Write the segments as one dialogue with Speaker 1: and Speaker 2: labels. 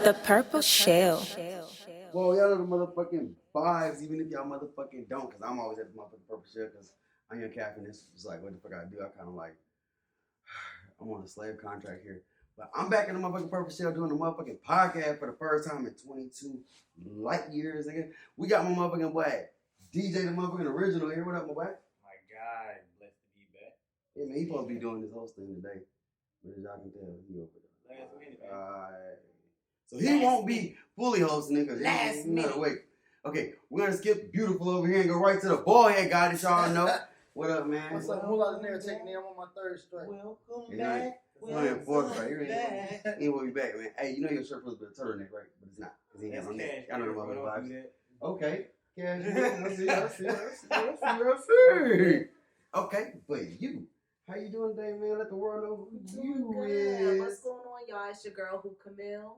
Speaker 1: The purple shell.
Speaker 2: Well, y'all know the motherfucking vibes, even if y'all motherfucking don't, because I'm always at the motherfucking purple shell, because I'm your captain. It's just like, what the fuck I do? I kind of like, I'm on a slave contract here. But I'm back in the motherfucking purple shell doing the motherfucking podcast for the first time in 22 light years, nigga. We got my motherfucking boy, DJ the motherfucking original here. What up, my boy?
Speaker 3: My God, blessed to be back.
Speaker 2: Yeah, man, he supposed to be doing this hosting today. But as y'all can tell, he over there.
Speaker 3: Last minute, man.
Speaker 2: So he won't be fully hosting it because
Speaker 3: Last
Speaker 2: he gotta
Speaker 3: minute.
Speaker 2: wait. Okay, we're gonna skip Beautiful over here and go right to the bald head guy that y'all know. What up, man?
Speaker 4: What's up? Who out there taking me? I'm on my third strike.
Speaker 3: Welcome
Speaker 2: Yeah,
Speaker 3: back.
Speaker 2: Welcome fourth strike.
Speaker 3: back.
Speaker 2: He will be back, man. Hey, you know your shirt was a turtleneck, right? But it's not. Cause he ain't
Speaker 3: That's
Speaker 2: got no neck.
Speaker 3: cash.
Speaker 2: I know the
Speaker 3: Bro,
Speaker 2: motherfucking
Speaker 3: don't do
Speaker 2: vibes.
Speaker 3: that.
Speaker 2: Okay, cash. I see. Okay, but you, how you doing today, man? Let the world know who you
Speaker 5: Good.
Speaker 2: is.
Speaker 5: What's going on, y'all? It's your girl, Whocamille,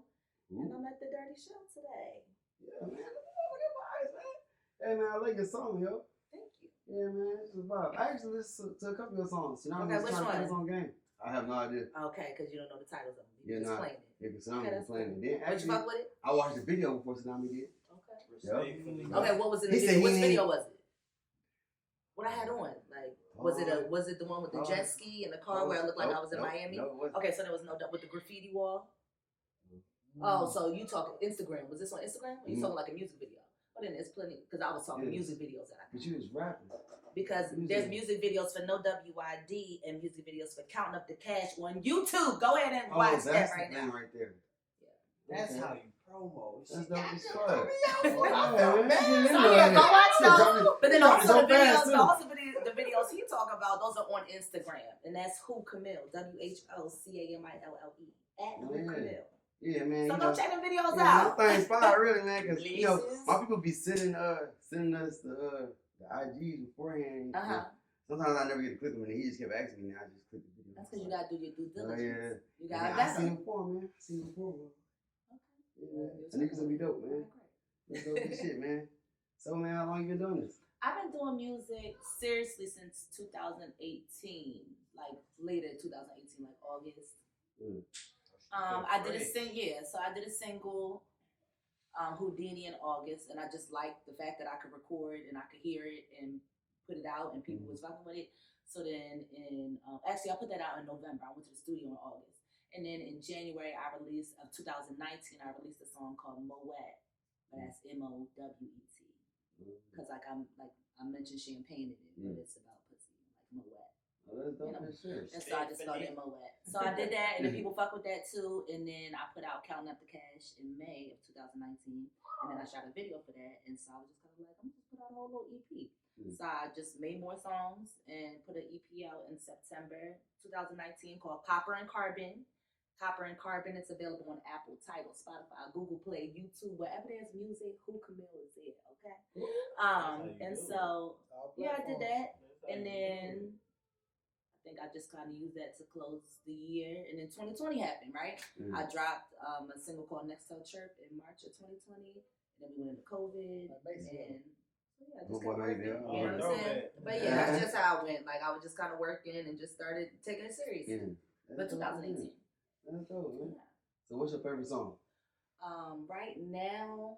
Speaker 5: and
Speaker 2: Ooh.
Speaker 5: I'm at the Dirty Show today.
Speaker 2: Yeah, man. Look at vibes, man. Hey, man, I like your song, yo.
Speaker 5: Thank you.
Speaker 2: Yeah, man, it's a vibe. I actually listened to a couple of your songs. You know,
Speaker 5: Okay,
Speaker 2: I'm
Speaker 5: which
Speaker 2: trying to
Speaker 5: one?
Speaker 2: play this on game. I have no idea.
Speaker 5: Okay, because you don't know the titles of them.
Speaker 2: Yeah,
Speaker 5: You just
Speaker 2: nah.
Speaker 5: playing it.
Speaker 2: Yeah, because I'm
Speaker 5: Okay, that's
Speaker 2: playing
Speaker 5: cool.
Speaker 2: it. Then
Speaker 5: But you
Speaker 2: actually,
Speaker 5: fuck with it?
Speaker 2: I watched the video before Tsunami did.
Speaker 5: Okay.
Speaker 3: Respectfully.
Speaker 5: Okay, what was in the
Speaker 2: He said
Speaker 5: video? Which
Speaker 2: he
Speaker 5: video
Speaker 2: ain't-
Speaker 5: was it? What I had on? Like, was it the one with the jet ski in the car where I looked like I was in Miami?
Speaker 2: No, it wasn't.
Speaker 5: Okay, so there was no with the graffiti wall. Oh, so you talking Instagram? Was this on Instagram? Or you talking like a music video? But then there's plenty because I was talking music videos that I
Speaker 2: But you was rapping.
Speaker 5: because there's music videos for No WID and music videos for Counting Up the Cash on YouTube. Go ahead and watch that
Speaker 2: that's
Speaker 5: right
Speaker 2: the thing
Speaker 5: now.
Speaker 2: right there.
Speaker 3: That's
Speaker 2: Okay.
Speaker 3: how you promo.
Speaker 2: That's
Speaker 3: Shit,
Speaker 2: dope
Speaker 3: that
Speaker 2: as
Speaker 3: just
Speaker 2: fuck.
Speaker 3: threw me off.
Speaker 2: Yeah,
Speaker 3: I felt
Speaker 2: man.
Speaker 3: bad.
Speaker 2: Yeah,
Speaker 5: So yeah, go watch those. But then
Speaker 2: Drop it
Speaker 5: also
Speaker 2: so
Speaker 5: the videos,
Speaker 2: fast,
Speaker 5: the videos he talk about, those are on Instagram, and that's Whocamille, WHOCAMILLE at Whocamille.
Speaker 2: Yeah, man.
Speaker 5: So
Speaker 2: you
Speaker 5: go
Speaker 2: know,
Speaker 5: check the videos
Speaker 2: yeah,
Speaker 5: out.
Speaker 2: that thing's fire, really, man. Because you know,
Speaker 3: Releases.
Speaker 2: my people be sending us the IGs beforehand. Sometimes I never get to click them, and he just kept asking me, and I just click the video.
Speaker 5: That's because you gotta do your due
Speaker 2: Oh,
Speaker 5: diligence.
Speaker 2: yeah.
Speaker 5: You gotta
Speaker 2: I
Speaker 5: vet
Speaker 2: seen
Speaker 5: them.
Speaker 2: him before, man. I seen him before, man.
Speaker 5: Okay.
Speaker 2: Yeah, the niggas gonna be dope, man. That's dope as shit, man. So, man, how long you been doing this?
Speaker 5: I've been doing music seriously since 2018, like later 2018, like August. I did a single, Houdini in August, and I just liked the fact that I could record and I could hear it and put it out, and people was fucking with it. So then actually I put that out in November. I went to the studio in August, and then in January of 2019, I released a song called Moet, but that's MOWET, because I mentioned champagne in it, but it's about pussy, like Moet.
Speaker 2: Oh, that's dope as shit.
Speaker 5: And so I just spelled it Moet. So I did that, and then people fuck with that too. And then I put out Counting Up the Cash in May of 2019, and then I shot a video for that. And so I was just kind of like, I'm just put out a whole little EP. So I just made more songs and put an EP out in September 2019 called Copper and Carbon. Copper and Carbon. It's available on Apple, Tidal, Spotify, Google Play, YouTube, wherever there's music. Whocamille is there. Okay. And so yeah, I did that, and then I think I just kind of used that to close the year, and then 2020 happened, right? I dropped a single called Next Tell Chirp in March of 2020, and then we went into COVID, and yeah, I just kept working, you know what I'm saying? But yeah, that's just how it went. Like I was just kind of working and just started taking it serious. But 2018.
Speaker 2: That's dope, man. So what's your favorite song?
Speaker 5: Right now,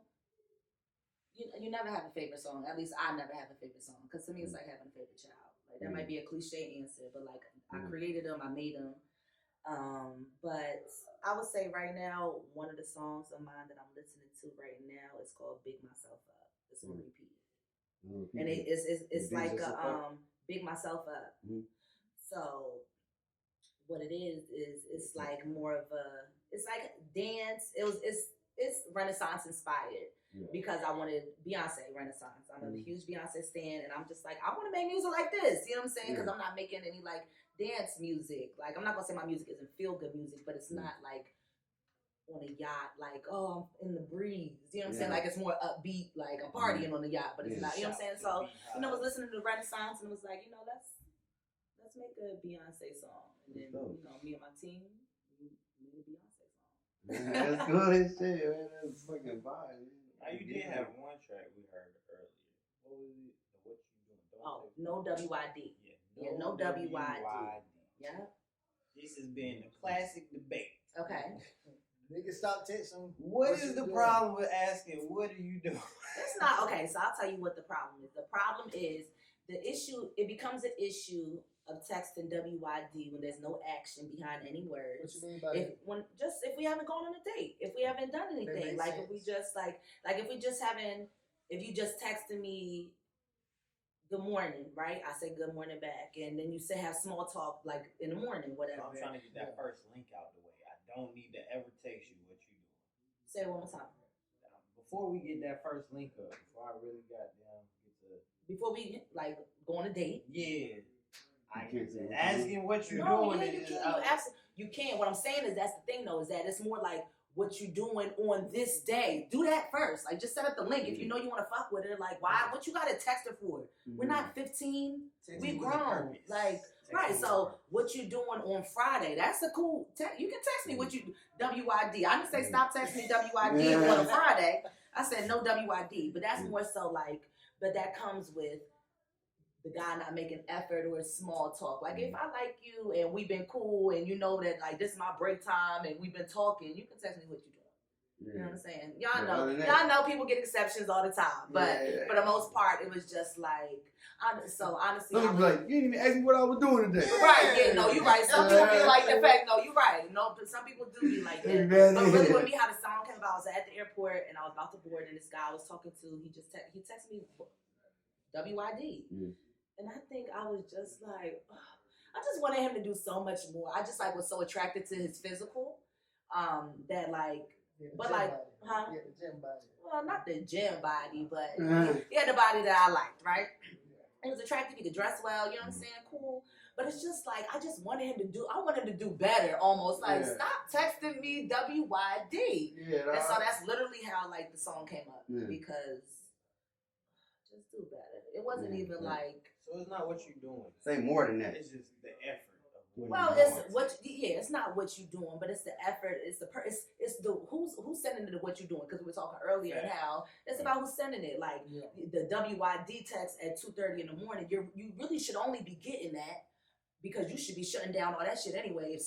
Speaker 5: you never have a favorite song. At least I never have a favorite song, because to me it's like having a favorite child. Like that might be a cliche answer, but like I created them, I made them. But I would say right now, one of the songs of mine that I'm listening to right now is called "Big Myself Up." It's on repeat, and it's like a "Big Myself Up." So what it is it's like more of it's like dance. It's Renaissance inspired. Because I wanted Beyonce Renaissance. I'm a huge Beyonce stan, and I'm just like, I want to make music like this. You know what I'm saying? Because I'm not making any like dance music. Like I'm not gonna say my music isn't feel good music, but it's not like on a yacht, like I'm in the breeze. You know what I'm saying? Like it's more upbeat, like I'm partying on the yacht, but it's not. You know what I'm saying? So I was listening to Renaissance, and it was like, let's make a Beyonce song, and then me and my team, we made a Beyonce song.
Speaker 2: That's good as shit, man. That's fucking vibe.
Speaker 3: Now you did have one track we heard earlier. What was it? What you doing?
Speaker 5: No WID. Yeah, no WID. Yeah.
Speaker 3: This has been a classic debate.
Speaker 5: Okay.
Speaker 4: Nigga, stop texting.
Speaker 3: What is the problem with asking, what are you doing?
Speaker 5: It's not okay. So I'll tell you what the problem is. The problem is the issue. It becomes an issue of texting WYD when there's no action behind any words.
Speaker 4: What you mean by
Speaker 5: If
Speaker 4: that?
Speaker 5: if we haven't gone on a date, if we haven't done anything, like if we just like if we just haven't, if you just texted me good morning, right? I say good morning back, and then you say have small talk like in the morning, whatever.
Speaker 3: I'm trying to get that first link out the way. I don't need to ever text you what you doing.
Speaker 5: Say it one more time.
Speaker 3: Before we get that first link up, before I really got down,
Speaker 5: Before we like go on a date.
Speaker 3: yeah. I
Speaker 2: can't say
Speaker 3: asking what you're
Speaker 5: No,
Speaker 3: doing.
Speaker 5: yeah, you can. You can. What I'm saying is that's the thing though, is that it's more like what you doing on this day. Do that first. Like just set up the link. If you know you want to fuck with her, like why? What you got to text her for? We're not 15. We grown. Like right. So what you doing on Friday? That's a cool. You can text me what you WYD. I didn't say stop texting me WYD on a Friday. I said no WYD. But that's more so like. But that comes with the guy not making effort or small talk. Like if I like you and we've been cool and you know that like this is my break time and we've been talking, you can text me what you doing. Yeah. You know what I'm saying? Y'all know people get exceptions all the time, but for the most part, it was just like. So honestly,
Speaker 2: some like you didn't even ask me what I was doing today.
Speaker 5: Right? Yeah, no, you're right. Some people be like the fact. No, you're right. No, but some people do be like that. But really, with me, how the song came about, I was at the airport and I was about to board, and this guy I was talking to, he texted me WYD. And I think I was just like, I just wanted him to do so much more. I just like was so attracted to his physical, that like, but like, huh?
Speaker 4: Yeah, the gym body.
Speaker 5: Well, not the gym body, but he had the body that I liked, right? He was attractive. He could dress well. You know what I'm saying? Cool. But it's just like I just wanted him to do. I want him to do better. Almost like stop texting me WYD. Yeah. And so that's literally how like the song came up because just do better. It wasn't even like.
Speaker 3: So it's not what you're doing.
Speaker 2: Say more than that.
Speaker 3: It's just the effort.
Speaker 5: Well, it's what. Yeah, it's not what you're doing, but it's the effort. It's the it's the who's sending it to what you're doing. Because we were talking earlier and how it's about who's sending it. Like the WYD text at 2:30 in the morning. You really should only be getting that because you should be shutting down all that shit anyway. If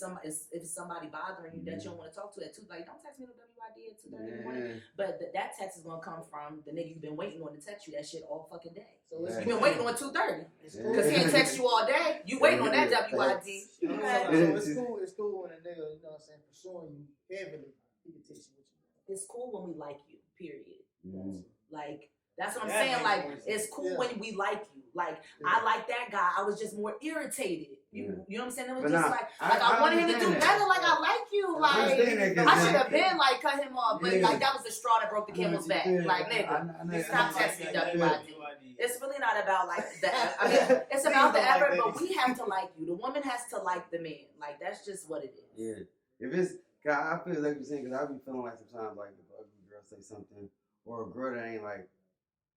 Speaker 5: somebody bothering you that you don't want to talk to at 2, like don't text me no WYD at 2:30 in the morning. But that text is gonna come from the nigga you've been waiting on to text you that shit all fucking day. So you've been waiting on 2:30 because he ain't text you all day. You waiting on that WYD.
Speaker 4: Okay. So it's cool when a nigga, you know what I'm saying, pursuing you heavily. He can text you what you.
Speaker 5: It's cool when we like you. Period. Like. That's what I'm saying. Like, it's cool when we like you. Like, I like that guy. I was just more irritated. You know what I'm saying? It was just like I wanted him to do better. Like, I like you. Like, I should have been like cut him off, but like that was the straw that broke the camel's back. Like, nigga, stop texting WYD. It's really not about like the. I mean, it's about the effort, but we have to like you. The woman has to like the man. Like, that's just what it is.
Speaker 2: Yeah. If it's, I feel like you're saying because I be feeling like sometimes like if a ugly girl say something or a girl that ain't like.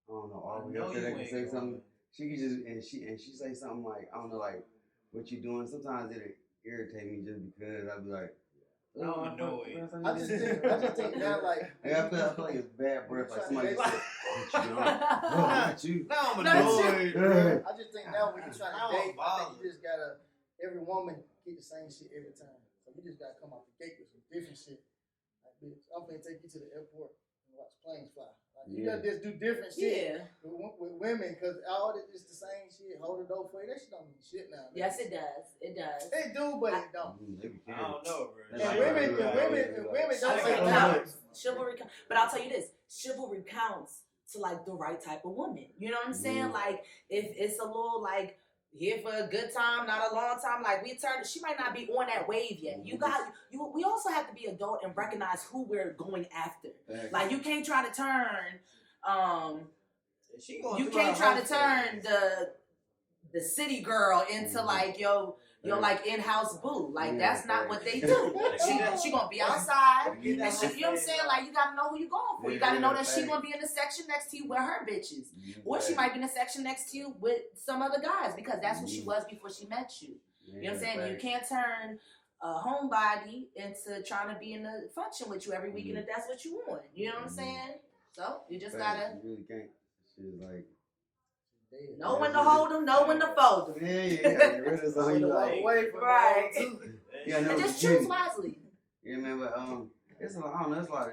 Speaker 2: I don't know, all the way up there that can say something. She could just and she say something like, I don't know, like what you doing. Sometimes it'll irritate me just because I'll be like,
Speaker 3: I know it.
Speaker 4: I just think that like
Speaker 2: I feel like it's bad breath, like somebody said, what you doing? Not you.
Speaker 3: No, I'm annoyed.
Speaker 4: I just think now when you're trying to date, I think you just gotta every woman get the same shit every time. So you just gotta come out the gate with some different shit. Like, bitch, I'm gonna take you to the airport and watch planes fly. Like, you gotta just do different shit with women because all it is the same shit. Hold the door for you. That shit don't mean shit now.
Speaker 5: Yes, it does. It does.
Speaker 4: It do, but it don't.
Speaker 3: I don't know, bro.
Speaker 4: And women don't say
Speaker 5: counts. Chivalry counts. But I'll tell you this: chivalry counts to like the right type of woman. You know what I'm saying? Like if it's a little like. Here for a good time, not a long time. Like she might not be on that wave yet. We also have to be adult and recognize who we're going after. Like you can't try to turn, the city girl into like your like in-house boo. Like that's not what they do. She gonna be outside. And you know what I'm saying? Like you gotta know who you going for. You gotta know that she gonna be in the section next to you with her bitches. Or she might be in the section next to you with some other guys because that's who she was before she met you. You know what I'm saying? You can't turn a homebody into trying to be in the function with you every weekend if that's what you want. You know what I'm saying? So you just gotta.
Speaker 2: You really can't. She's like.
Speaker 5: Know when to hold them, know when to fold them.
Speaker 2: Get rid of something you like.
Speaker 5: Right.
Speaker 2: Yeah, no,
Speaker 5: and just choose wisely.
Speaker 2: You remember, it's a lot. I don't know. It's a lot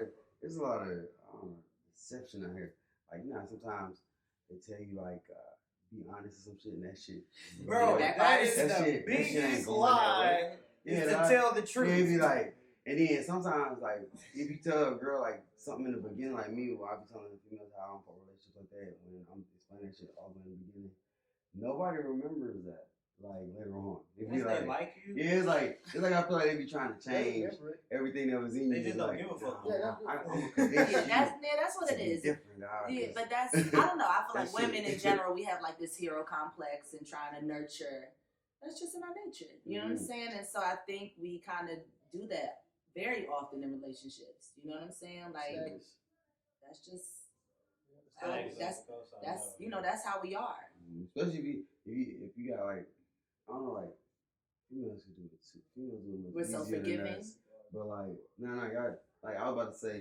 Speaker 2: of I don't know, deception out here. Like sometimes they tell you like be honest or some shit, and that shit.
Speaker 3: Bro, that is
Speaker 2: that
Speaker 3: the
Speaker 2: shit
Speaker 3: biggest
Speaker 2: ain't going
Speaker 3: lie. Is to tell the truth.
Speaker 2: Yeah, it be like, and then sometimes like if you tell a girl like something in the beginning, like me, I be telling the females how I don't fuck relationships like that when I'm explaining that shit all the way in the beginning. Nobody remembers that. Like later on, if
Speaker 3: Once
Speaker 2: you
Speaker 3: they like you,
Speaker 2: yeah, it's like I feel like they be trying to change everything that was in you.
Speaker 3: They just don't
Speaker 2: like,
Speaker 3: give a fuck.
Speaker 5: That's what it is.
Speaker 2: Different,
Speaker 5: yeah, but that's I don't know. I feel like women in general, we have like this hero complex and trying to nurture. That's just in our nature. You know what I'm saying? And so I think we kind of do that very often in relationships. You know what I'm saying? Like that's just that's that's how we are.
Speaker 2: Especially if you got like I don't know like females who do it too. Females do it.
Speaker 5: We're so forgiving.
Speaker 2: But like y'all like I was about to say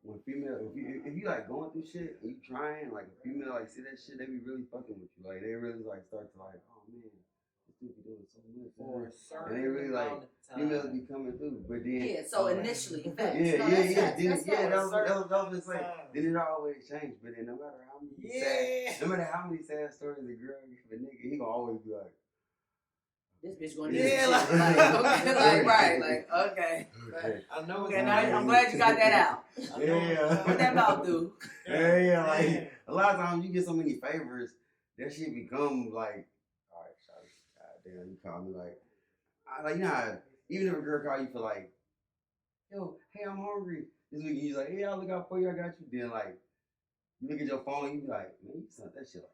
Speaker 2: when female if you like going through shit and you trying like a female like see that shit they be really fucking with you like they really like start to like oh man this dude be doing so much and they really like females be coming through but then
Speaker 5: so initially
Speaker 2: that was just like then it always changed but then no matter how many sad stories a girl give a nigga he gonna always be like
Speaker 5: this bitch gonna do okay.
Speaker 3: I know.
Speaker 5: Okay, now I'm glad you got that out. What that mouth do?
Speaker 2: Yeah, like a lot of times you get so many favors, that shit become like, all right, shawty, goddamn, you call me like, how, even if a girl call you for like, yo, hey, I'm hungry. This week you like, hey, I'll look out for you, I got you. Then like, you look at your phone, you be like, man, you sent that shit like.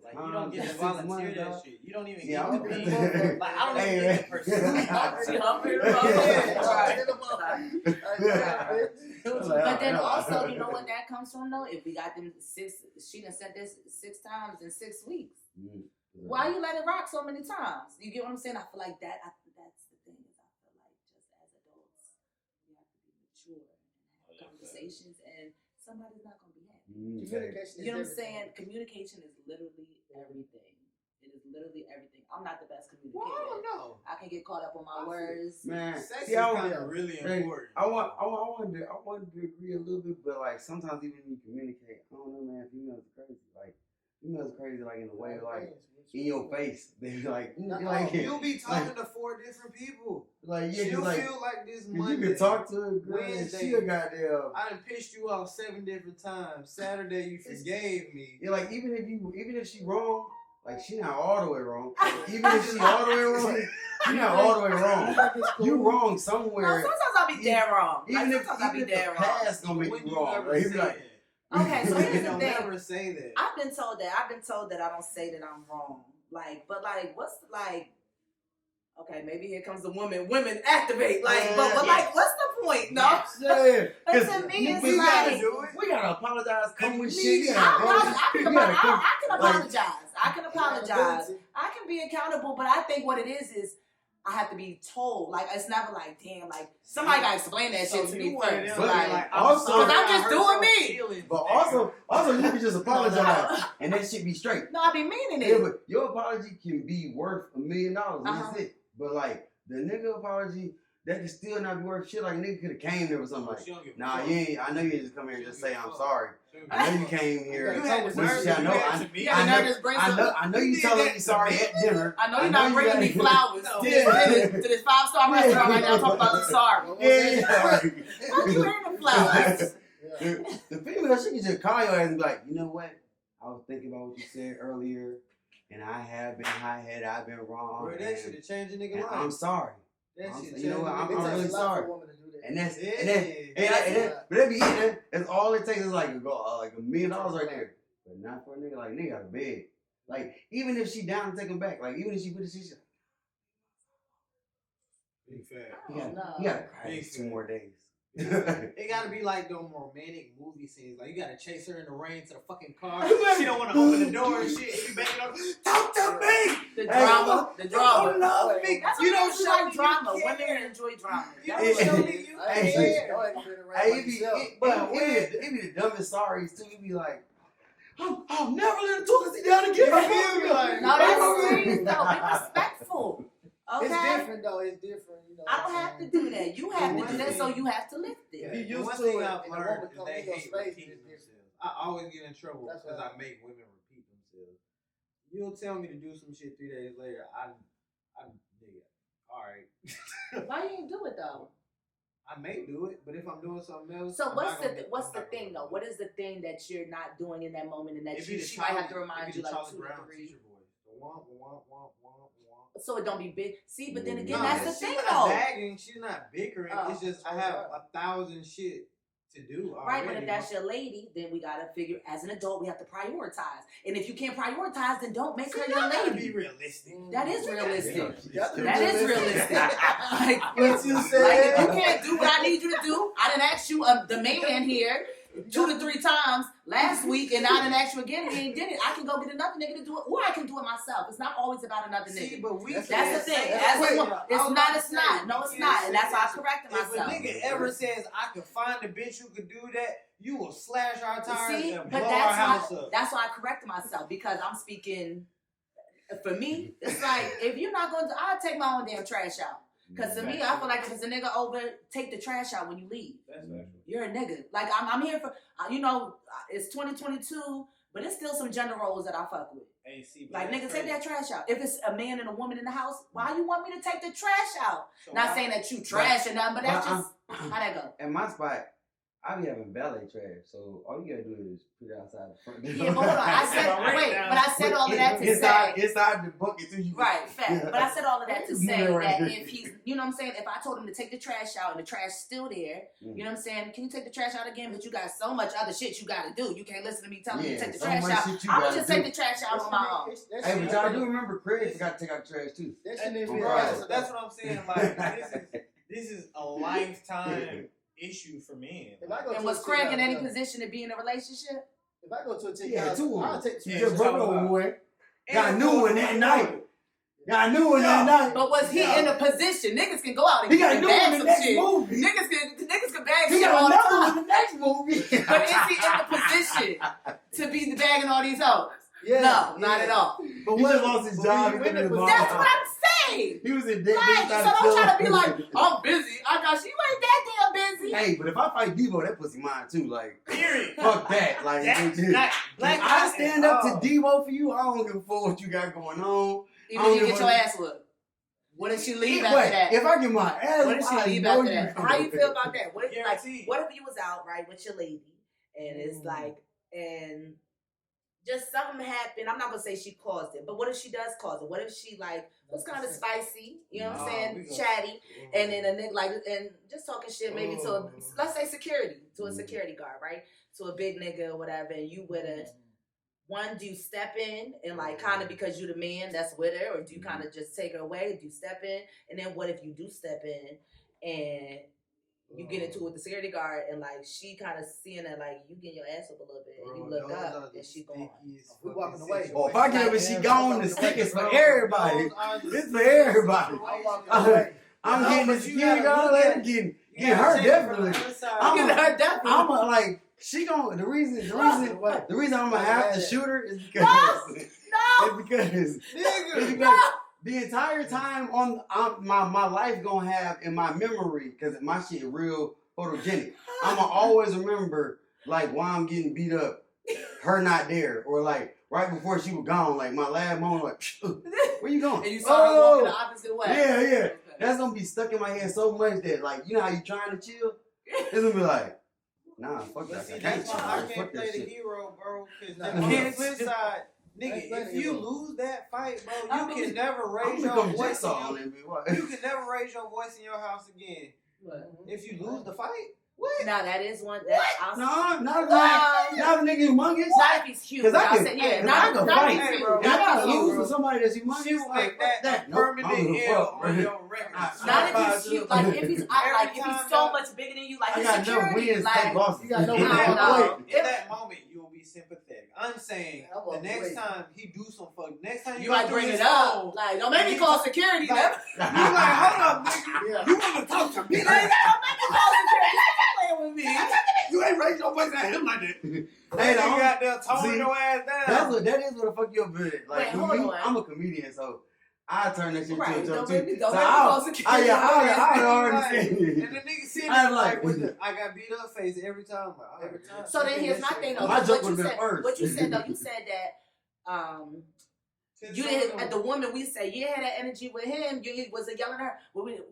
Speaker 3: Like you don't get to volunteer that shit. You don't even get to be like I don't even get to pursue.
Speaker 5: But then also, you know what that comes from though? If we got them she done said this 6 times in 6 weeks. Why you let it rock so many times? You get what I'm saying? I feel like that's the thing is I feel like just as adults, we have to be mature and have conversations and somebody's not gonna be happy.
Speaker 4: Communication
Speaker 5: you know what I'm saying? Communication is literally everything. It is literally everything. I'm not the best communicator.
Speaker 3: Well, I don't know.
Speaker 5: I can get caught up on my words.
Speaker 2: Man,
Speaker 3: sex is kind of really important.
Speaker 2: I wanted to agree a little bit, but like sometimes even when you communicate, I don't know, man. Females are crazy. Like females are crazy, like in a way, like in your face. They like
Speaker 3: you'll be talking to 4 different people.
Speaker 2: Like
Speaker 3: she'll feel like this Monday.
Speaker 2: You can talk to a girl
Speaker 3: Wednesday.
Speaker 2: She a goddamn.
Speaker 3: I done pissed you off 7 different times. Saturday you forgave me.
Speaker 2: Yeah, like even if she wrong, like she not all the way wrong. Even if she all the way wrong, she not all the way wrong. You wrong somewhere.
Speaker 5: No, sometimes I'll be dead wrong.
Speaker 2: Even if the past gonna make you wrong. Like,
Speaker 5: okay, so here's the thing.
Speaker 3: Never say that.
Speaker 5: I've been told that I don't say that I'm wrong. Like, but like, what's like? Okay, maybe here comes the woman. Women activate. Like, but like, what's the point? No.
Speaker 2: Yeah.
Speaker 5: But to me, it's
Speaker 2: we
Speaker 5: like
Speaker 2: gotta do it. We gotta apologize. Come with shit.
Speaker 5: I can apologize. I can apologize. I can be accountable. But I think what it is I have to be told. Like, it's never like, damn, like somebody gotta explain that shit to me first. Like,
Speaker 2: also,
Speaker 5: because I'm just doing me.
Speaker 2: But also, you can just apologize and that shit be straight.
Speaker 5: No, I be meaning it.
Speaker 2: Yeah, but your apology can be worth $1 million. That's it. But like the nigga apology, that can still not be worth shit. Like a nigga could have came there with something like, nah, you ain't. I know you just come here and just say I'm sorry. I know you came here. I know you telling me sorry at dinner.
Speaker 5: I know you're not bringing me flowers to this 5-star restaurant right now. Talking about the sorry.
Speaker 2: Yeah.
Speaker 5: Why you wearing the flowers?
Speaker 2: The female, she can just call your ass and be like, you know what? I was thinking about what you said earlier. And I have been high-headed. I've been wrong.
Speaker 3: Bro, that shit change a nigga life.
Speaker 2: I'm sorry.
Speaker 3: You
Speaker 2: know what? I'm really sorry. And that's
Speaker 4: it.
Speaker 2: But that be it. That's all it takes is like $1 million right there. But not for a nigga like nigga got a bed. Like even if she down to take him back, like even if she put the shit.
Speaker 3: Big fat.
Speaker 2: You gotta cry 2 more days.
Speaker 3: It gotta be like them romantic movie scenes. Like you gotta chase her in the rain to the fucking car. She don't want to open the door and shit. And you banging on. Talk to me.
Speaker 5: The drama.
Speaker 3: You don't love me.
Speaker 5: You don't show like drama. Women enjoy drama.
Speaker 3: You don't show me you care.
Speaker 2: It be the dumbest sorries too. You be like, I'll never let a talk sit down again.
Speaker 5: No, that's serious though. Be respectful. Okay.
Speaker 4: It's different though. It's different. You know.
Speaker 5: I don't have to do that. You have to do that, so you have to lift it.
Speaker 3: Yeah.
Speaker 4: You used
Speaker 3: One
Speaker 4: to
Speaker 3: thing
Speaker 4: it,
Speaker 3: I've
Speaker 4: and the
Speaker 3: learned
Speaker 4: woman
Speaker 3: is
Speaker 4: come
Speaker 3: they
Speaker 4: in your
Speaker 3: hate
Speaker 4: space,
Speaker 3: repeating
Speaker 4: it's different.
Speaker 3: themselves. I always get in trouble
Speaker 4: That's
Speaker 3: because
Speaker 4: right.
Speaker 3: I make women repeat themselves. You'll tell me to do some shit 3 days later. Nigga, all right.
Speaker 5: Why you ain't do it though?
Speaker 3: I may do it, but if I'm doing something else,
Speaker 5: So
Speaker 3: I'm
Speaker 5: what's
Speaker 3: not
Speaker 5: the
Speaker 3: gonna do-
Speaker 5: what's
Speaker 3: I'm
Speaker 5: the
Speaker 3: not
Speaker 5: thing
Speaker 3: gonna
Speaker 5: though?
Speaker 3: do
Speaker 5: What
Speaker 3: it.
Speaker 5: is the thing that you're not doing in that moment and that
Speaker 3: It
Speaker 5: you
Speaker 3: be the
Speaker 5: she might have to
Speaker 3: Charlie-
Speaker 5: remind
Speaker 3: it be
Speaker 5: you
Speaker 3: the
Speaker 5: like
Speaker 3: Charlie
Speaker 5: 2 to
Speaker 3: Brown
Speaker 5: 3?
Speaker 3: teacher voice. The womp, womp, womp, womp, womp.
Speaker 5: So it don't be big. See, but then again,
Speaker 2: No,
Speaker 5: that's the
Speaker 3: she's
Speaker 5: thing
Speaker 3: not
Speaker 5: though.
Speaker 3: nagging. She's not bickering.
Speaker 5: Oh.
Speaker 3: It's just I have 1,000 shit to do already.
Speaker 5: Right, but if that's your lady, then we gotta figure. As an adult, we have to prioritize. And if you can't prioritize, then don't make her your
Speaker 3: gotta
Speaker 5: lady.
Speaker 3: be realistic.
Speaker 5: That is realistic.
Speaker 4: Yeah.
Speaker 5: That is realistic. Like,
Speaker 4: What you
Speaker 5: like
Speaker 4: said?
Speaker 5: if you can't do what I need you to do, I didn't ask you, the man here, 2 to 3 times last week, and I didn't ask you again, and you ain't did it. I can go get another nigga to do it, or I can do it myself. It's not always about another
Speaker 3: See,
Speaker 5: nigga.
Speaker 3: but we
Speaker 4: That's
Speaker 5: That's the thing.
Speaker 4: That's
Speaker 5: As a
Speaker 4: quick.
Speaker 5: woman, it's not. It's not. No, it's not. And that's why I corrected
Speaker 3: If a
Speaker 5: myself.
Speaker 3: nigga ever says I can find a bitch who could do that, you will slash our tires
Speaker 5: See,
Speaker 3: and
Speaker 5: but
Speaker 3: blow our house
Speaker 5: that's why.
Speaker 3: up.
Speaker 5: That's why I corrected myself because I'm speaking. For me, it's like if you're not going to, I'll take my own damn trash out. Because to me, I feel like if it's a nigga over, take the trash out when you leave.
Speaker 3: That's natural.
Speaker 5: You're a nigga. Like I'm here for, it's 2022, but it's still some gender roles that I fuck with.
Speaker 3: Hey, see, but
Speaker 5: Like
Speaker 3: that's
Speaker 5: nigga, take
Speaker 3: crazy.
Speaker 5: that trash out. If it's a man and a woman in the house, why you want me to take the trash out?
Speaker 3: So
Speaker 5: Not
Speaker 3: why-
Speaker 5: saying that you trash or nothing, but that's
Speaker 2: But,
Speaker 5: just how that go.
Speaker 2: At my spot, I be having valet trash, so all you gotta do is put it outside the front door.
Speaker 5: Yeah, but hold on. I said wait, but I said all of that to say.
Speaker 2: inside the bucket too. You
Speaker 5: Right, fact.
Speaker 2: Yeah.
Speaker 5: But I said all of that to
Speaker 2: You
Speaker 5: say
Speaker 2: know right
Speaker 5: that
Speaker 2: there.
Speaker 5: if he's, you know what I'm saying, if I told him to take the trash out and the trash still there, you know what I'm saying, can you take the trash out again? But you got so much other shit you got to do. You can't listen to me telling you to take the
Speaker 2: so
Speaker 5: trash
Speaker 2: much
Speaker 5: out.
Speaker 2: shit you
Speaker 5: I would
Speaker 2: gotta
Speaker 5: just
Speaker 2: do.
Speaker 5: take the trash out on my own.
Speaker 2: Hey, but y'all do remember Craig forgot to take out the trash too.
Speaker 4: That shouldn't even
Speaker 3: And
Speaker 4: be
Speaker 3: bro,
Speaker 4: right.
Speaker 3: that's what I'm saying. Like this is a lifetime issue for men.
Speaker 4: If I go
Speaker 5: And
Speaker 4: to
Speaker 5: was
Speaker 4: a chick
Speaker 5: Craig
Speaker 4: out
Speaker 5: in any
Speaker 4: there-
Speaker 5: position to be in a relationship?
Speaker 4: If I go to a chick
Speaker 2: Yeah,
Speaker 4: house,
Speaker 2: 2
Speaker 4: I'll take the
Speaker 3: Yeah,
Speaker 2: Just
Speaker 4: trash
Speaker 2: broke
Speaker 4: out.
Speaker 2: over one.
Speaker 3: And
Speaker 2: Got a new one that night. Got a new one that
Speaker 3: Yeah.
Speaker 2: night.
Speaker 5: But was he in a position? Niggas can go out and
Speaker 2: He got a new one
Speaker 5: bag
Speaker 2: in the
Speaker 5: some
Speaker 2: next
Speaker 5: shit.
Speaker 2: movie.
Speaker 5: Niggas can bag
Speaker 2: He
Speaker 5: shit all
Speaker 2: got
Speaker 5: the
Speaker 2: another one
Speaker 5: time.
Speaker 2: in the next movie.
Speaker 5: But is he in the position to be bagging all these hoes?
Speaker 4: Yeah,
Speaker 5: No, not at all.
Speaker 4: But
Speaker 2: He
Speaker 4: what-
Speaker 2: just lost his
Speaker 4: but
Speaker 2: job.
Speaker 4: when
Speaker 2: He
Speaker 4: you in
Speaker 2: couldn't
Speaker 4: the
Speaker 2: buy
Speaker 5: That's
Speaker 2: a
Speaker 5: what
Speaker 2: house.
Speaker 5: I'm saying.
Speaker 2: He was in debt.
Speaker 5: Right, so don't try to be like, I'm busy. I got you. You ain't that damn busy.
Speaker 2: Hey, but if I fight Devo, that pussy mine too. Like,
Speaker 3: Period.
Speaker 2: fuck that. Like,
Speaker 3: That's
Speaker 2: if
Speaker 3: not black.
Speaker 2: I stand up
Speaker 3: Oh.
Speaker 2: to Devo for you. I don't give a fuck what you got going on.
Speaker 5: Even if you get your ass whooped. What if she leave after
Speaker 2: Wait,
Speaker 5: that?
Speaker 2: if I get my ass,
Speaker 5: What if she
Speaker 2: I
Speaker 5: leave
Speaker 2: know
Speaker 5: after
Speaker 2: you
Speaker 5: that?
Speaker 2: coming.
Speaker 5: How you feel about that? What if
Speaker 3: Guaranteed.
Speaker 5: what if you was out, right, with your lady and it's like and just something happened. I'm not gonna say she caused it, but what if she does cause it? What if she like was kind of spicy, you know what I'm
Speaker 3: No,
Speaker 5: saying?
Speaker 3: we gonna-
Speaker 5: Chatty, and then a nigga like and just talking shit maybe to a let's say security, to a security guard, right? To a big nigga or whatever, and you with a one, do you step in and like kind of because you the man that's with her, or do you kind of just take her away? Do you step in? And then what if you do step in and you get into it with the security guard and like she kind of seeing that like you get your ass up a little bit and you look up and she gone.
Speaker 4: We walking away.
Speaker 2: Oh, if I get up and she gone, the stick is for
Speaker 3: Bro,
Speaker 2: everybody.
Speaker 3: those are the
Speaker 2: It's for everybody.
Speaker 4: I'm walking away.
Speaker 2: I'm
Speaker 3: No,
Speaker 2: getting the
Speaker 3: but you
Speaker 2: security
Speaker 3: gotta
Speaker 2: guard,
Speaker 3: look
Speaker 2: like,
Speaker 3: at-
Speaker 2: getting
Speaker 3: You
Speaker 2: her
Speaker 3: gotta take it from
Speaker 2: definitely.
Speaker 3: the other side.
Speaker 2: I'm
Speaker 5: Get her definitely.
Speaker 2: I'm a, like she gon' the reason I'm gonna have to shoot her is because
Speaker 5: No!
Speaker 2: it's because
Speaker 3: Nigga.
Speaker 2: the entire time on my life gonna have in my memory because my shit real photogenic. I'ma always remember like why I'm getting beat up, her not there, or like right before she was gone. Like my last moment, like where you going?
Speaker 5: And you saw her walking the opposite way.
Speaker 2: Yeah. That's gonna be stuck in my head so much that like you know how you trying to chill, it's gonna be like. Nah, fuck
Speaker 3: But
Speaker 2: that.
Speaker 3: see,
Speaker 2: I can't
Speaker 3: that's
Speaker 2: chill.
Speaker 3: why I
Speaker 2: Fuck
Speaker 3: can't
Speaker 2: that
Speaker 3: play the
Speaker 2: shit.
Speaker 3: hero, bro. Because
Speaker 4: Nah,
Speaker 3: on the
Speaker 2: can't.
Speaker 3: flip side,
Speaker 4: Ain't
Speaker 3: nigga,
Speaker 4: playing
Speaker 3: if
Speaker 4: the
Speaker 3: you
Speaker 4: hero.
Speaker 3: lose that fight, bro,
Speaker 2: I'm
Speaker 3: you
Speaker 2: gonna-
Speaker 3: can never
Speaker 2: I'm
Speaker 3: raise
Speaker 2: gonna
Speaker 3: your
Speaker 2: come
Speaker 3: voice.
Speaker 2: jigsaw on that bitch. What?
Speaker 3: You can never raise your voice in your house again if you lose the fight. What?
Speaker 5: Now that is one that I'll
Speaker 2: Nah, not a nigga humongous.
Speaker 5: not if he's huge.
Speaker 2: 'Cause I
Speaker 5: I'll
Speaker 2: can-
Speaker 5: say, yeah,
Speaker 2: cause
Speaker 5: not
Speaker 2: I can
Speaker 5: not
Speaker 2: fight.
Speaker 5: if he's
Speaker 3: Hey,
Speaker 5: huge.
Speaker 3: bro.
Speaker 2: If I
Speaker 5: Not if
Speaker 2: gotta
Speaker 5: he's
Speaker 2: lose
Speaker 5: huge.
Speaker 2: to somebody that's humongous,
Speaker 3: She will make that a
Speaker 2: Nope, I don't
Speaker 3: permanent
Speaker 2: give a
Speaker 3: L
Speaker 2: fuck,
Speaker 3: on
Speaker 2: bro.
Speaker 3: your record.
Speaker 5: Not if he's huge. Like if he's
Speaker 3: Every
Speaker 5: like if he's
Speaker 3: time
Speaker 5: so
Speaker 3: y'all-
Speaker 5: much bigger than you, like
Speaker 2: I
Speaker 5: his
Speaker 2: got no
Speaker 5: security,
Speaker 2: wins,
Speaker 5: like
Speaker 2: take losses.
Speaker 4: You got no
Speaker 3: In
Speaker 5: I
Speaker 3: that,
Speaker 5: don't
Speaker 4: wins.
Speaker 5: know.
Speaker 3: in that moment, you will be sympathetic. I'm saying
Speaker 4: I'm
Speaker 3: the
Speaker 4: walking
Speaker 3: next
Speaker 4: away.
Speaker 3: time he do some fuck, next time
Speaker 5: you
Speaker 3: you
Speaker 5: might
Speaker 3: go
Speaker 5: bring
Speaker 3: through
Speaker 5: it
Speaker 3: his
Speaker 5: up.
Speaker 3: phone,
Speaker 5: Like don't make me
Speaker 3: you
Speaker 5: call
Speaker 3: talk-
Speaker 5: security.
Speaker 3: like,
Speaker 5: Never.
Speaker 3: you like, hold up, nigga.
Speaker 4: Yeah.
Speaker 2: You want to talk to me?
Speaker 5: Like, don't make me call security. Stop playing with me.
Speaker 2: You ain't raised your voice at him like that.
Speaker 3: Hey,
Speaker 2: Hey,
Speaker 3: you got there
Speaker 2: see,
Speaker 3: towing your ass down.
Speaker 2: that is what the fuck you up with. Like
Speaker 5: Wait, hold
Speaker 2: me,
Speaker 5: on.
Speaker 2: I'm a comedian, so I turn that shit
Speaker 5: Right,
Speaker 2: to a joke
Speaker 5: don't make
Speaker 2: too.
Speaker 5: me- don't
Speaker 2: So
Speaker 5: make me
Speaker 2: I
Speaker 5: go security.
Speaker 2: I already
Speaker 3: Like,
Speaker 2: seen
Speaker 3: and
Speaker 2: it.
Speaker 3: the nigga sitting
Speaker 2: I
Speaker 3: there
Speaker 2: was
Speaker 3: like,
Speaker 2: like-
Speaker 3: with the, I got beat up face every time. Like,
Speaker 4: Every time.
Speaker 5: So then here's my thing though.
Speaker 2: My
Speaker 5: What
Speaker 2: joke
Speaker 5: you
Speaker 2: would've been
Speaker 5: said,
Speaker 2: first.
Speaker 5: what you said though, you said that you didn't at the woman we say you had that energy with him. You wasn't yelling at her,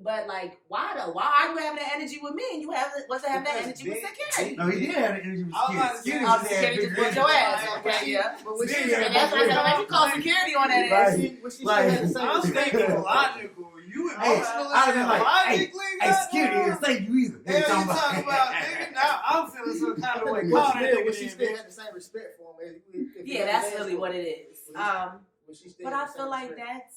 Speaker 5: but like why though? Why are you having that energy with me and you wasn't having that
Speaker 3: Because
Speaker 5: energy with
Speaker 3: big-
Speaker 5: security?
Speaker 2: No, he did have an energy with
Speaker 3: I was about to
Speaker 2: security.
Speaker 3: say,
Speaker 5: Oh,
Speaker 2: Security
Speaker 5: security
Speaker 2: just
Speaker 5: just
Speaker 2: had
Speaker 5: put your
Speaker 2: bigger
Speaker 5: ass.
Speaker 2: energy.
Speaker 5: Okay, yeah.
Speaker 4: But when
Speaker 2: Yeah,
Speaker 4: she,
Speaker 2: yeah,
Speaker 5: And that's why I said, don't make me call security on that
Speaker 2: Right.
Speaker 5: ass.
Speaker 4: when she
Speaker 2: Like-
Speaker 4: still had the same
Speaker 3: I'm
Speaker 4: respect
Speaker 3: thinking
Speaker 4: for him.
Speaker 3: logical. You
Speaker 2: Hey,
Speaker 3: emotional
Speaker 2: I'd have been
Speaker 3: and
Speaker 2: like,
Speaker 3: logically.
Speaker 2: Hey, security
Speaker 3: goddamn.
Speaker 2: didn't save you either.
Speaker 3: Hell, you talking about, nigga? Now I'm feeling some kind of way. Call that
Speaker 4: When
Speaker 3: nigga
Speaker 4: she
Speaker 3: then,
Speaker 4: still
Speaker 3: bitch.
Speaker 4: had the same respect for him. If
Speaker 5: Yeah, that's really what it is.
Speaker 4: When she still
Speaker 5: But
Speaker 4: had
Speaker 5: I
Speaker 4: the
Speaker 5: feel
Speaker 4: same
Speaker 5: like
Speaker 4: respect.
Speaker 5: that's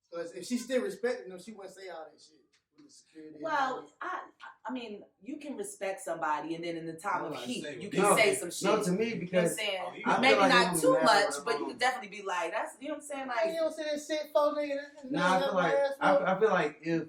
Speaker 4: Because if she still respected him, she wouldn't say all that shit. With the security and all
Speaker 5: well.
Speaker 4: that.
Speaker 5: I mean, you can respect somebody, and then in the time
Speaker 3: I
Speaker 5: of
Speaker 3: was
Speaker 5: heat,
Speaker 3: saying,
Speaker 5: you
Speaker 3: no,
Speaker 5: can say some shit.
Speaker 2: No, to me,
Speaker 5: You know what I'm
Speaker 2: because
Speaker 5: saying?
Speaker 3: Oh, you
Speaker 2: I feel
Speaker 5: Maybe
Speaker 2: like
Speaker 5: not
Speaker 2: they
Speaker 5: too
Speaker 2: gonna be mad
Speaker 5: much,
Speaker 2: whatever
Speaker 5: but you
Speaker 2: on
Speaker 5: could definitely be like, that's, you know what I'm saying?
Speaker 4: Like, you
Speaker 5: Like,
Speaker 4: don't say that shit for nigga.
Speaker 2: Nah, I feel like if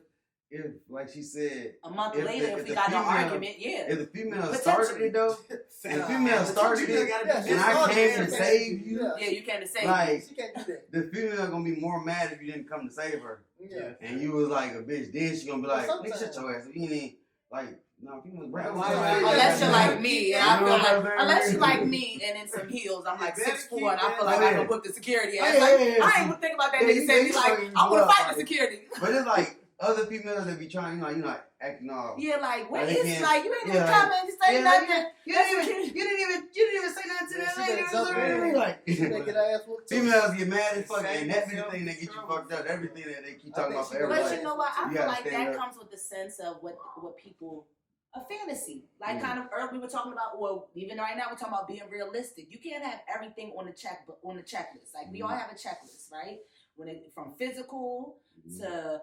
Speaker 2: like she said,
Speaker 5: a month
Speaker 2: if
Speaker 5: later,
Speaker 2: the-
Speaker 5: if
Speaker 2: if
Speaker 5: we
Speaker 2: the
Speaker 5: got no
Speaker 2: female-
Speaker 5: argument, yeah.
Speaker 2: if the female
Speaker 5: Potentially.
Speaker 2: started it though, if the
Speaker 3: Nah,
Speaker 2: female
Speaker 3: but
Speaker 2: started
Speaker 3: you
Speaker 2: it,
Speaker 3: gotta be
Speaker 2: and I
Speaker 3: started
Speaker 2: came to
Speaker 3: it.
Speaker 2: save you,
Speaker 5: Yeah, you came to say
Speaker 2: like
Speaker 4: She can't do that.
Speaker 2: the female gonna be more mad if you didn't come to save her,
Speaker 4: Yeah.
Speaker 2: and you was like a bitch. Then she gonna be like,
Speaker 4: Well,
Speaker 2: nigga, shut your ass. You ain't like, no, females brown.
Speaker 5: Unless you're like me, and I
Speaker 2: You
Speaker 5: feel
Speaker 2: know what I'm
Speaker 5: like,
Speaker 2: saying?
Speaker 5: unless you're like me and in some heels, I'm like
Speaker 3: You better
Speaker 5: 6'4", and I
Speaker 3: keep
Speaker 5: feel
Speaker 3: that-
Speaker 5: like
Speaker 2: Oh,
Speaker 5: I
Speaker 2: yeah.
Speaker 5: can whip the security
Speaker 2: Oh,
Speaker 5: ass.
Speaker 2: yeah,
Speaker 5: Like,
Speaker 2: yeah, yeah.
Speaker 5: I ain't even think about that
Speaker 2: Yeah,
Speaker 5: nigga
Speaker 2: you-
Speaker 5: saying
Speaker 2: you
Speaker 5: me like,
Speaker 2: fucking
Speaker 5: I want to
Speaker 2: blood
Speaker 5: fight
Speaker 2: fight.
Speaker 5: the security.
Speaker 2: But it's like other females that be trying, you know, acting all.
Speaker 5: Yeah, like, what
Speaker 2: Like, they
Speaker 5: is
Speaker 2: can't-
Speaker 5: like, you ain't even
Speaker 2: yeah,
Speaker 5: come and say
Speaker 2: Yeah,
Speaker 5: nothing.
Speaker 2: you didn't even say nothing to
Speaker 4: Yeah,
Speaker 2: that
Speaker 4: she
Speaker 2: lady.
Speaker 4: better
Speaker 2: It
Speaker 4: jump
Speaker 2: was
Speaker 4: in.
Speaker 2: really like.
Speaker 4: She better get her ass whooped too.
Speaker 2: Females get mad as fuck,
Speaker 3: Save
Speaker 2: and that's the
Speaker 3: yourself
Speaker 2: thing that get you
Speaker 3: trouble.
Speaker 2: fucked up. Everything that they keep
Speaker 4: I
Speaker 2: talking
Speaker 4: think
Speaker 2: about
Speaker 4: she
Speaker 2: for
Speaker 4: was
Speaker 5: But
Speaker 2: everybody.
Speaker 5: you know what? I
Speaker 2: You
Speaker 5: feel
Speaker 2: gotta
Speaker 5: like
Speaker 2: stand
Speaker 5: that
Speaker 2: up.
Speaker 5: comes with the sense of what people, a fantasy. Like
Speaker 2: Mm.
Speaker 5: kind of earlier we were talking about, well, even right now we're talking about being realistic. You can't have everything on the checklist. Like we all have a checklist, right? When it from physical to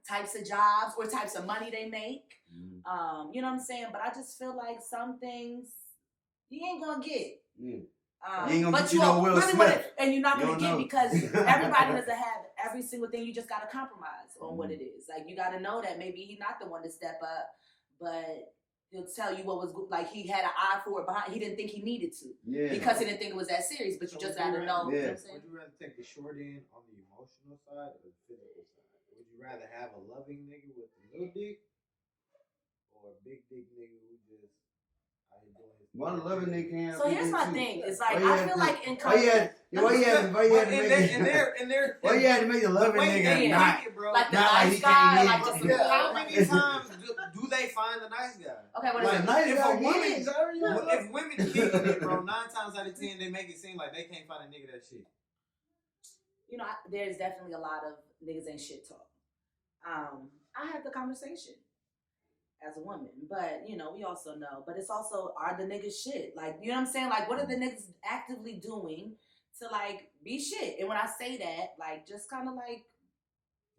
Speaker 5: types of jobs or types of money they make. You know what I'm saying? But I just feel like some things you ain't gonna get.
Speaker 2: Yeah. You ain't gonna
Speaker 5: But
Speaker 2: get
Speaker 5: you
Speaker 2: you no
Speaker 5: don't
Speaker 2: Will
Speaker 5: really
Speaker 2: Smith.
Speaker 5: want it, and you're not
Speaker 2: You
Speaker 5: gonna
Speaker 2: don't
Speaker 5: get
Speaker 2: know.
Speaker 5: because everybody doesn't have every single thing. You just gotta compromise on what it is. Like you gotta know that maybe he's not the one to step up, but he'll tell you what was like. He had an eye for it behind. He didn't think he needed to
Speaker 2: Yeah.
Speaker 5: because he didn't think it was that serious. But you
Speaker 3: So
Speaker 5: just
Speaker 3: would you
Speaker 5: gotta know.
Speaker 3: rather-
Speaker 5: You know what
Speaker 2: Yeah.
Speaker 5: I'm saying?
Speaker 3: Would you rather take the short end on the emotional side or the physical side? Would you rather have a loving nigga with a little dick or a big dick nigga who just out here doing his
Speaker 2: One loving nigga can have
Speaker 5: So
Speaker 2: big
Speaker 5: here's
Speaker 2: dick
Speaker 5: my
Speaker 2: too.
Speaker 5: thing. It's
Speaker 2: Why
Speaker 5: like
Speaker 2: you
Speaker 5: I
Speaker 2: had
Speaker 5: feel
Speaker 2: to-
Speaker 5: like in
Speaker 2: Why you had to make it? Why you had to make the loving nigga not?
Speaker 3: bro.
Speaker 5: like the
Speaker 2: Not like
Speaker 5: nice
Speaker 2: he
Speaker 5: guy,
Speaker 2: can't
Speaker 5: like
Speaker 2: hit.
Speaker 5: just
Speaker 2: Yeah.
Speaker 3: How many times do they find the nice guy?
Speaker 5: okay. What is
Speaker 2: Like
Speaker 5: it?
Speaker 2: nice
Speaker 3: If
Speaker 2: guy
Speaker 3: a woman-
Speaker 2: hit it.
Speaker 3: If women kicking it, bro, 9 times out of 10 they make it seem like they can't find a nigga that shit.
Speaker 5: You know, there's definitely a lot of niggas ain't shit talk. I had the conversation as a woman, but you know, we also know. But it's also, are the niggas shit? Like, you know what I'm saying? Like, what are the niggas actively doing to like be shit? And when I say that, like, just kind of like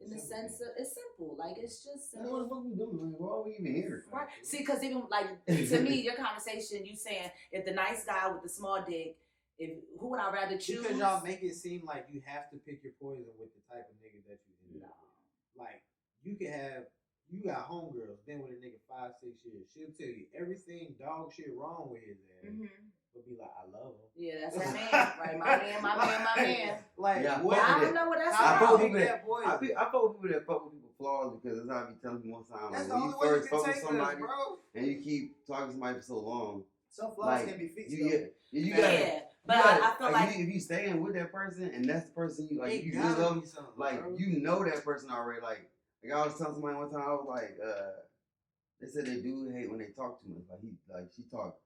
Speaker 5: in the sense of it's simple. Like, it's just
Speaker 2: What the fuck we doing? Like, why are we even here?
Speaker 5: right. See, because even like to me, your conversation, you saying if the nice guy with the small dick, who would I rather choose?
Speaker 3: Because y'all make it seem like you have to pick your poison with the type of nigga that you end up with. Like, you got homegirls been with a nigga 5-6 years. She'll tell you everything dog shit wrong with his ass. But be like, I love him.
Speaker 5: Yeah, that's that man, right? My man.
Speaker 3: Like,
Speaker 2: Yeah,
Speaker 3: what?
Speaker 5: I don't know what that's
Speaker 2: I
Speaker 5: about.
Speaker 2: fuck
Speaker 3: pick
Speaker 2: with
Speaker 3: that poison?
Speaker 2: I fuck with people that fuck with people flaws because that's how I be telling people one time.
Speaker 3: That's
Speaker 2: Like,
Speaker 3: the
Speaker 2: when
Speaker 3: only
Speaker 2: you
Speaker 3: way you
Speaker 2: first
Speaker 3: can
Speaker 2: fuck with
Speaker 3: take us,
Speaker 2: somebody
Speaker 3: bro.
Speaker 2: and you keep talking to somebody for so long,
Speaker 4: Some flaws
Speaker 2: like
Speaker 4: can be fixed.
Speaker 2: you
Speaker 4: though.
Speaker 2: gotta.
Speaker 5: Yeah, but
Speaker 2: you gotta-
Speaker 5: I feel like
Speaker 2: if you staying with that person and that's the person you like,
Speaker 3: It
Speaker 2: you
Speaker 3: gotta
Speaker 2: really love
Speaker 3: be
Speaker 2: them,
Speaker 3: something,
Speaker 2: like
Speaker 3: bro.
Speaker 2: you know that person already. Like I was telling somebody one time, I was like, they said they do hate when they talk too much. Like she talk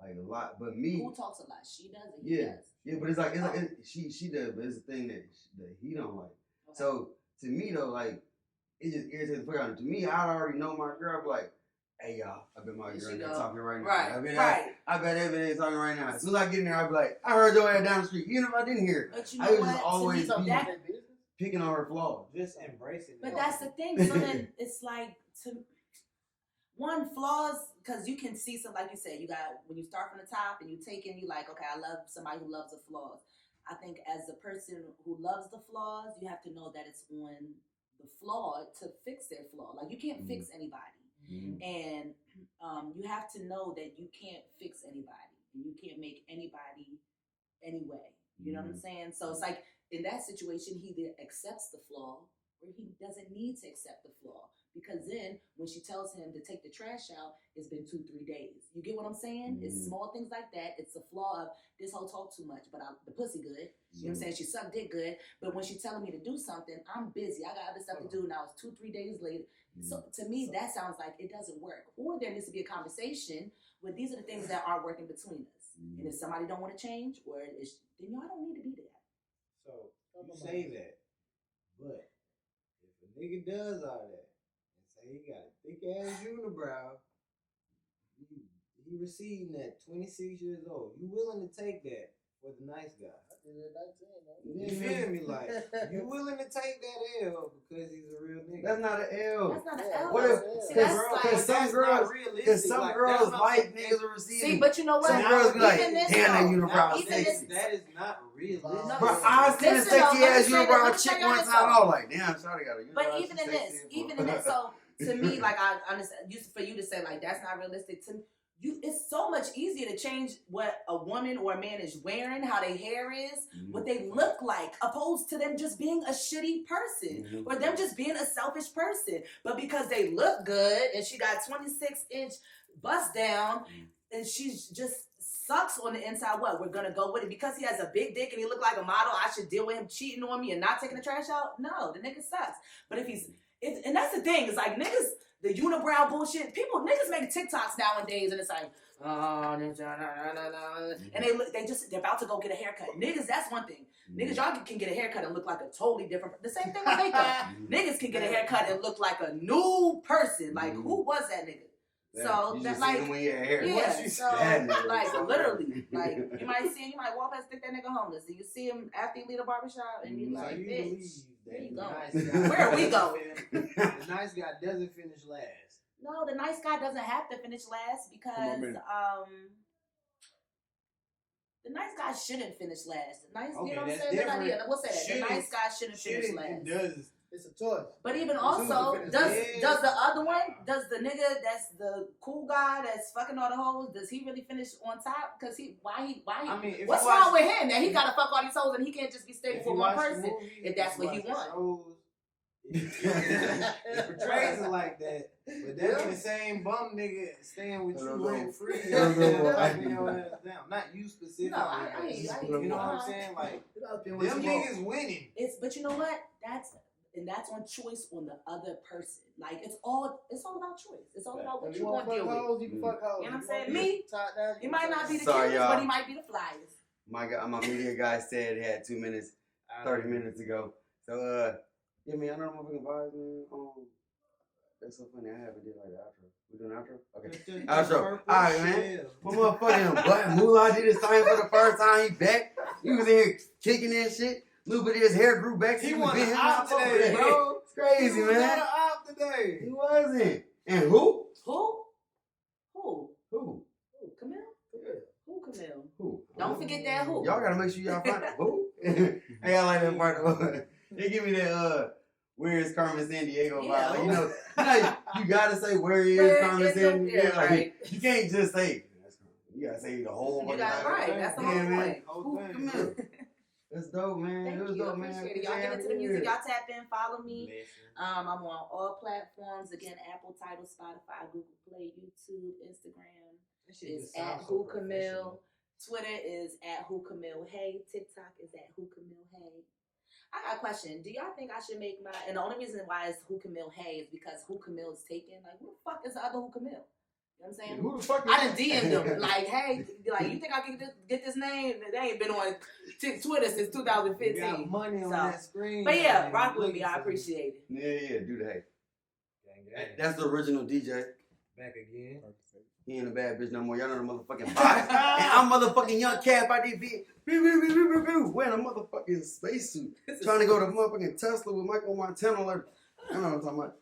Speaker 2: like a lot, but me,
Speaker 5: who talks a lot? She does it. He
Speaker 2: yeah,
Speaker 5: does.
Speaker 2: yeah. But it's like she does, but it's a thing that he don't like.
Speaker 5: Okay.
Speaker 2: So to me though, like it just irritates the fuck out of me. To me, I already know my girl. But like, hey y'all, I bet my
Speaker 5: Here
Speaker 2: girl
Speaker 5: she
Speaker 2: there
Speaker 5: go.
Speaker 2: talking right now.
Speaker 5: Right,
Speaker 2: I bet
Speaker 5: right.
Speaker 2: I bet everybody's talking right now. As soon as I get in there, I be like, I heard your ass down the street, even if I didn't hear it.
Speaker 5: But you
Speaker 2: I
Speaker 5: know
Speaker 2: was
Speaker 5: what?
Speaker 2: just always
Speaker 5: to me,
Speaker 2: be
Speaker 5: that,
Speaker 4: That business.
Speaker 2: picking on her flaws.
Speaker 3: Just embracing
Speaker 5: but
Speaker 3: it.
Speaker 5: that's the thing. So then it's like one flaws because you can see some, like you said, you got when you start from the top and you take in, you like, okay, I love somebody who loves the flaws. I think as a person who loves the flaws, you have to know that it's on the flaw to fix their flaw. Like you can't fix anybody. And you have to know that you can't fix anybody and you can't make anybody anyway. You know what I'm saying? So it's like in that situation, he either accepts the flaw or he doesn't need to accept the flaw. Because then, when she tells him to take the trash out, it's been 2-3 days. You get what I'm saying? It's small things like that. It's a flaw of this whole talk too much, but the pussy good. You know what I'm saying? She sucked dick good, but when she's telling me to do something, I'm busy. I got other stuff to do. Now it's 2-3 days later. So to me, that sounds like it doesn't work. Or there needs to be a conversation where these are the things that are working between us. And if somebody don't want to change, or then y'all don't need to be there.
Speaker 3: So you say that, but if a nigga does all that, he got a thick ass unibrow. He receiving that 26 years old. You willing to take that for the nice guy?
Speaker 4: I did it at 19,
Speaker 3: You feel me? Like, you willing to take that L because he's a real nigga?
Speaker 2: That's not an L.
Speaker 5: That's not an L.
Speaker 2: What if?
Speaker 5: See,
Speaker 2: Because some girls, like niggas are receiving.
Speaker 5: See, but you know what?
Speaker 2: Some girls be like, damn, that unibrow
Speaker 3: That is not realistic.
Speaker 5: No,
Speaker 2: Bro, I seen a sexy ass unibrow chick one time. I was like, damn, shawty got a unibrow.
Speaker 5: But even in this, so to me, like I understand, for you to say like that's not realistic. To you, it's so much easier to change what a woman or a man is wearing, how their hair is, what they look like, opposed to them just being a shitty person or them just being a selfish person. But because they look good and she got 26-inch bust down and she's just sucks on the inside, what? We're gonna go with it because he has a big dick and he look like a model. I should deal with him cheating on me and not taking the trash out? No, the nigga sucks. But if he's and that's the thing, it's like niggas, the unibrow bullshit, niggas make TikToks nowadays and it's like, and they're about to go get a haircut. Niggas, that's one thing. Niggas, y'all can get a haircut and look like a totally different, the same thing with makeup. Niggas can get a haircut and look like a new person. Like, who was that nigga? So that's like, yeah, so like literally, like you might see him, you might walk past, think that nigga homeless, and you see him after he leave the barbershop, and you like, bitch, where you going? Where are we going?
Speaker 3: The nice guy doesn't finish last.
Speaker 5: No, the nice guy doesn't have to finish last because the nice guy shouldn't finish last. The nice, you know what I'm saying? We'll say that. The nice guy shouldn't finish last.
Speaker 4: It's a choice.
Speaker 5: But even also, does the other one, does the nigga that's the cool guy that's fucking all the hoes, does he really finish on top? Because why
Speaker 3: I mean,
Speaker 5: what's wrong with him that he gotta fuck all these hoes and he can't just be stable for one person if that's what he wants?
Speaker 3: It portrays it like that, but that be the same bum nigga staying with you rent free. Not you specifically.
Speaker 5: No, I
Speaker 3: you know what I'm saying? Like them niggas winning.
Speaker 5: But you know what? That's on choice on the other person. Like it's all about choice. It's all about what you want to deal with.
Speaker 4: You can fuck hoes.
Speaker 5: You know what I'm saying? Me, he might not be the
Speaker 2: Sorry,
Speaker 5: cutest, but he might be the flyest.
Speaker 2: My media guy said he had 2 minutes, 30 minutes ago. So yeah, man, I know motherfucking vibes, man. That's so funny. I haven't did like the outro. We doing outro? Okay. Outro. Alright, man. My motherfucking Black Moolah did his thing for the first time. He back. He was in here kicking that shit. Little bit of his hair grew back.
Speaker 3: He wasn't out today, bro.
Speaker 2: It's crazy, man.
Speaker 3: He wasn't out today.
Speaker 2: He wasn't. And who?
Speaker 5: Camille? Who Camille?
Speaker 2: Who?
Speaker 5: Don't forget that who.
Speaker 2: Y'all gotta make sure y'all find out who. Hey, I like that part. They give me that where's Carmen San Diego vibe. Like, you gotta say where is Carmen San Diego. Yeah, like, you can't just say that's Carmen. You gotta say the whole
Speaker 5: You got it right. That's the whole point.
Speaker 3: Who
Speaker 2: Camille? That's dope, man.
Speaker 5: Thank
Speaker 2: it was
Speaker 5: you.
Speaker 2: dope, man.
Speaker 5: Appreciate it. Y'all get into the music. Y'all tap in, follow me. I'm on all platforms. Again, Apple, Tidal, Spotify, Google Play, YouTube, Instagram is at Whocamille. Twitter is at Whocamille. Hey, TikTok is at Whocamille. Hey. I got a question. Do y'all think I should make and the only reason why it's Whocamille Hey is because Whocamille is taken. Like, who the fuck is the other Whocamille? You know what I'm saying?
Speaker 2: Who the fuck is
Speaker 5: I done DM'd them. Like, hey, like, you think I can get this name? They ain't been on Twitter since 2015.
Speaker 3: You got money on that screen.
Speaker 5: But yeah, rock with me. I appreciate it.
Speaker 2: Yeah, do the hey. That's the original DJ.
Speaker 3: Back again.
Speaker 2: He ain't a bad bitch no more. Y'all know the motherfucking vibes. And I'm motherfucking young cat out there wearing a motherfucking spacesuit. Trying to go to motherfucking Tesla with Michael Montana. I don't know what I'm talking about.